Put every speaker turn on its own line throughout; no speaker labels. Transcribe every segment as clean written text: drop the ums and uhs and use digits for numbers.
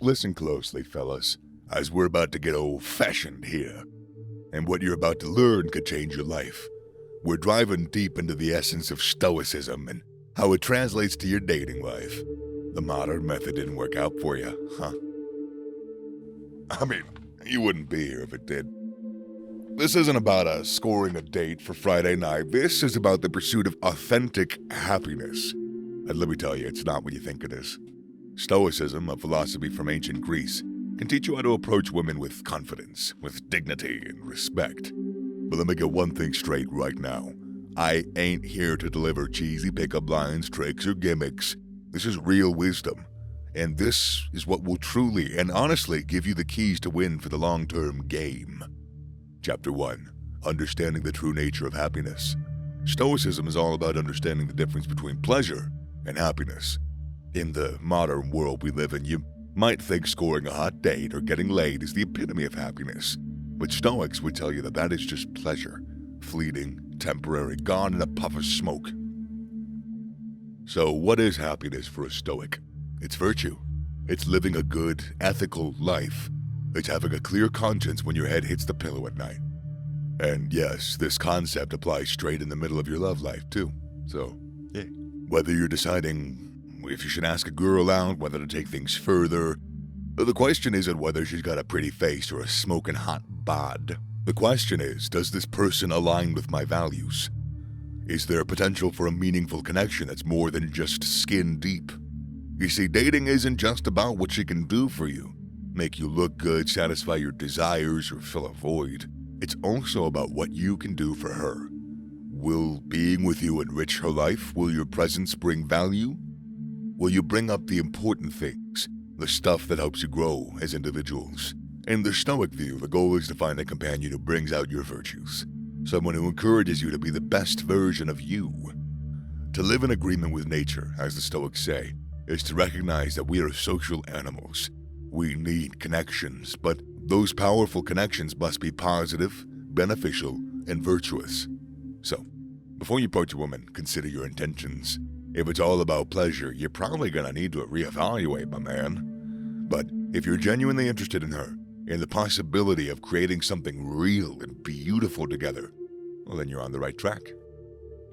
Listen closely, fellas, as we're about to get old-fashioned here. And what you're about to learn could change your life. We're driving deep into the essence of Stoicism and how it translates to your dating life. The modern method didn't work out for you, huh? I mean, you wouldn't be here if it did. This isn't about us scoring a date for Friday night. This is about the pursuit of authentic happiness. And let me tell you, it's not what you think it is. Stoicism, a philosophy from ancient Greece, can teach you how to approach women with confidence, with dignity and respect. But let me get one thing straight right now. I ain't here to deliver cheesy pickup lines, tricks, or gimmicks. This is real wisdom. And this is what will truly and honestly give you the keys to win for the long-term game. Chapter 1. Understanding the true nature of happiness. Stoicism is all about understanding the difference between pleasure and happiness. In the modern world we live in, you might think scoring a hot date or getting laid is the epitome of happiness. But Stoics would tell you that that is just pleasure, fleeting, temporary, gone in a puff of smoke. So what is happiness for a Stoic? It's virtue. It's living a good, ethical life. It's having a clear conscience when your head hits the pillow at night. And yes, this concept applies straight in the middle of your love life too. So, yeah. Whether you're deciding if you should ask a girl out, whether to take things further, the question isn't whether she's got a pretty face or a smoking hot bod. The question is, does this person align with my values? Is there potential for a meaningful connection that's more than just skin deep? You see, dating isn't just about what she can do for you, make you look good, satisfy your desires, or fill a void. It's also about what you can do for her. Will being with you enrich her life? Will your presence bring value? Will you bring up the important things, the stuff that helps you grow as individuals? In the Stoic view, the goal is to find a companion who brings out your virtues, someone who encourages you to be the best version of you. To live in agreement with nature, as the Stoics say, is to recognize that we are social animals. We need connections, but those powerful connections must be positive, beneficial, and virtuous. So, before you approach a woman, consider your intentions. If it's all about pleasure, you're probably gonna need to reevaluate, my man. But if you're genuinely interested in her, in the possibility of creating something real and beautiful together, well, then you're on the right track.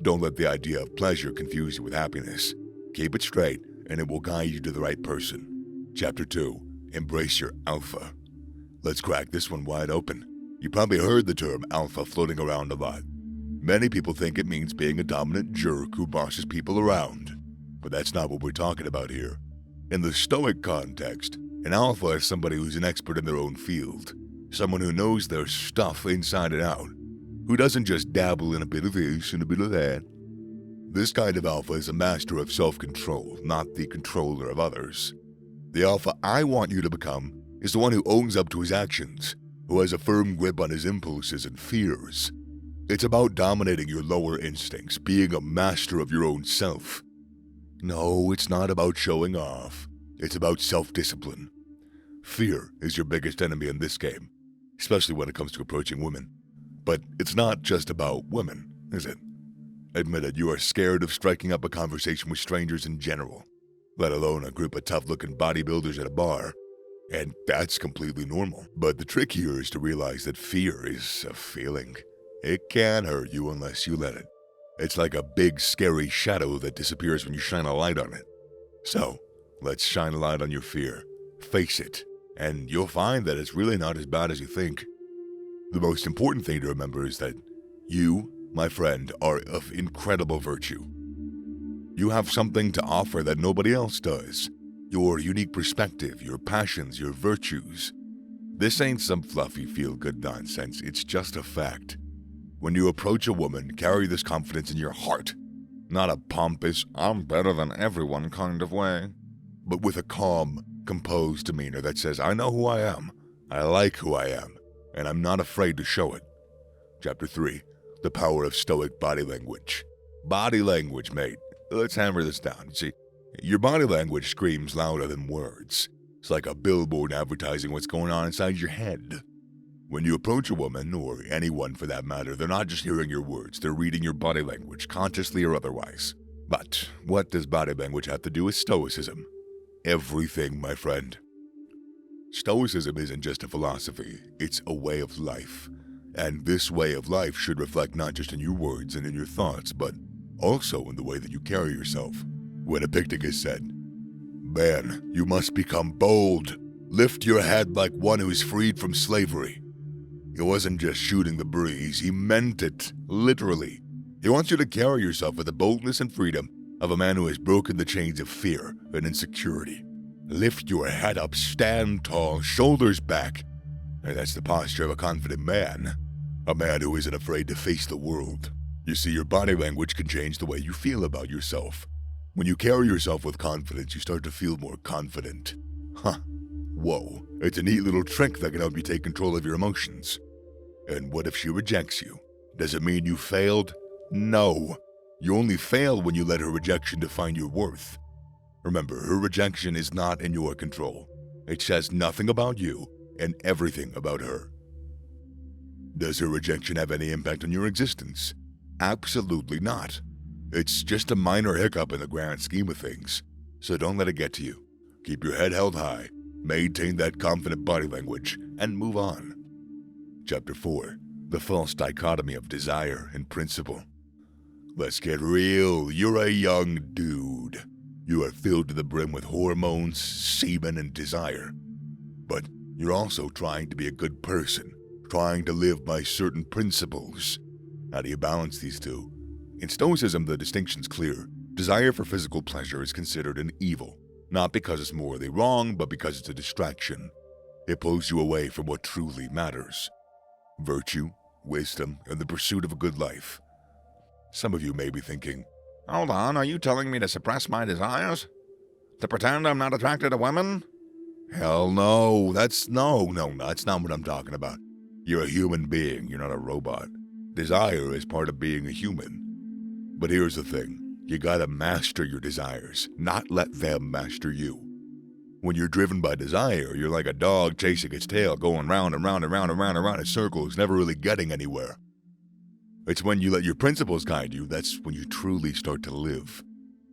Don't let the idea of pleasure confuse you with happiness. Keep it straight, and it will guide you to the right person. Chapter 2. Embrace your alpha. Let's crack this one wide open. You probably heard the term alpha floating around a lot. Many people think it means being a dominant jerk who bosses people around. But that's not what we're talking about here. In the Stoic context, an alpha is somebody who's an expert in their own field. Someone who knows their stuff inside and out. Who doesn't just dabble in a bit of this and a bit of that. This kind of alpha is a master of self-control, not the controller of others. The alpha I want you to become is the one who owns up to his actions, who has a firm grip on his impulses and fears. It's about dominating your lower instincts, being a master of your own self. No, it's not about showing off. It's about self-discipline. Fear is your biggest enemy in this game, especially when it comes to approaching women. But it's not just about women, is it? Admit it, you are scared of striking up a conversation with strangers in general, let alone a group of tough-looking bodybuilders at a bar. And that's completely normal. But the trick here is to realize that fear is a feeling. It can hurt you unless you let it. It's like a big, scary shadow that disappears when you shine a light on it. So, let's shine a light on your fear. Face it, and you'll find that it's really not as bad as you think. The most important thing to remember is that you, my friend, are of incredible virtue. You have something to offer that nobody else does. Your unique perspective, your passions, your virtues. This ain't some fluffy feel-good nonsense, it's just a fact. When you approach a woman, carry this confidence in your heart. Not a pompous, I'm better than everyone kind of way, but with a calm, composed demeanor that says, I know who I am, I like who I am, and I'm not afraid to show it. Chapter 3. The power of Stoic body language. Body language, mate. Let's hammer this down. See, your body language screams louder than words. It's like a billboard advertising what's going on inside your head. When you approach a woman, or anyone for that matter, they're not just hearing your words, they're reading your body language, consciously or otherwise. But what does body language have to do with Stoicism? Everything, my friend. Stoicism isn't just a philosophy, it's a way of life. And this way of life should reflect not just in your words and in your thoughts, but also in the way that you carry yourself. When Epictetus said, "Man, you must become bold. Lift your head like one who is freed from slavery." He wasn't just shooting the breeze, he meant it, literally. He wants you to carry yourself with the boldness and freedom of a man who has broken the chains of fear and insecurity. Lift your head up, stand tall, shoulders back. And that's the posture of a confident man. A man who isn't afraid to face the world. You see, your body language can change the way you feel about yourself. When you carry yourself with confidence, you start to feel more confident. Whoa, it's a neat little trick that can help you take control of your emotions. And what if she rejects you? Does it mean you failed? No. You only fail when you let her rejection define your worth. Remember, her rejection is not in your control. It says nothing about you and everything about her. Does her rejection have any impact on your existence? Absolutely not. It's just a minor hiccup in the grand scheme of things, so don't let it get to you. Keep your head held high, maintain that confident body language, and move on. Chapter 4. The false dichotomy of desire and principle. Let's get real. You're a young dude. You are filled to the brim with hormones, semen, and desire. But you're also trying to be a good person, trying to live by certain principles. How do you balance these two? In Stoicism, the distinction's clear. Desire for physical pleasure is considered an evil, not because it's morally wrong, but because it's a distraction. It pulls you away from what truly matters. Virtue, wisdom, and the pursuit of a good life. Some of you may be thinking, "Hold on, are you telling me to suppress my desires? To pretend I'm not attracted to women?" Hell no, that's not what I'm talking about. You're a human being, you're not a robot. Desire is part of being a human. But here's the thing, you gotta master your desires, not let them master you. When you're driven by desire, you're like a dog chasing its tail, going round and round and round and round and round in circles, never really getting anywhere. It's when you let your principles guide you, that's when you truly start to live.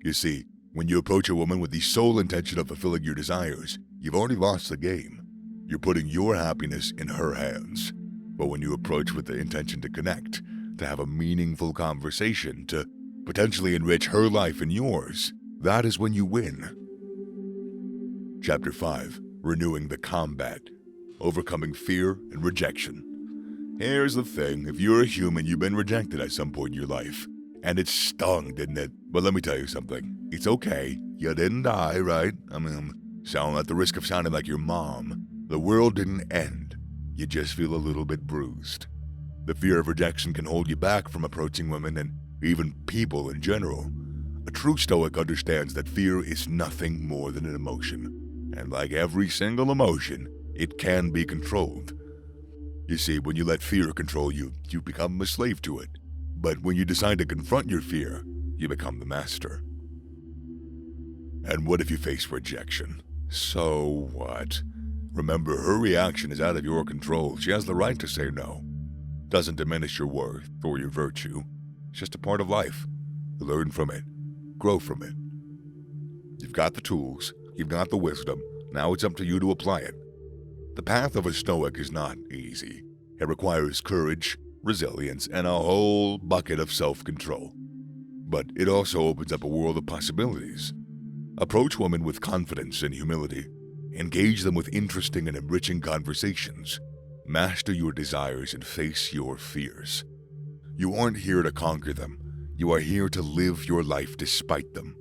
You see, when you approach a woman with the sole intention of fulfilling your desires, you've already lost the game. You're putting your happiness in her hands. But when you approach with the intention to connect, to have a meaningful conversation, to potentially enrich her life and yours, that is when you win. Chapter 5. Renewing the combat. Overcoming fear and rejection. Here's the thing, if you're a human, you've been rejected at some point in your life. And it stung, didn't it? But let me tell you something. It's okay. You didn't die, right? Sound at the risk of sounding like your mom. The world didn't end. You just feel a little bit bruised. The fear of rejection can hold you back from approaching women and even people in general. A true Stoic understands that fear is nothing more than an emotion. And like every single emotion, it can be controlled. You see, when you let fear control you, you become a slave to it. But when you decide to confront your fear, you become the master. And what if you face rejection? So what? Remember, her reaction is out of your control. She has the right to say no. Doesn't diminish your worth or your virtue. It's just a part of life. Learn from it. Grow from it. You've got the tools. You've got the wisdom. Now it's up to you to apply it. The path of a Stoic is not easy. It requires courage, resilience, and a whole bucket of self-control. But it also opens up a world of possibilities. Approach women with confidence and humility. Engage them with interesting and enriching conversations. Master your desires and face your fears. You aren't here to conquer them. You are here to live your life despite them.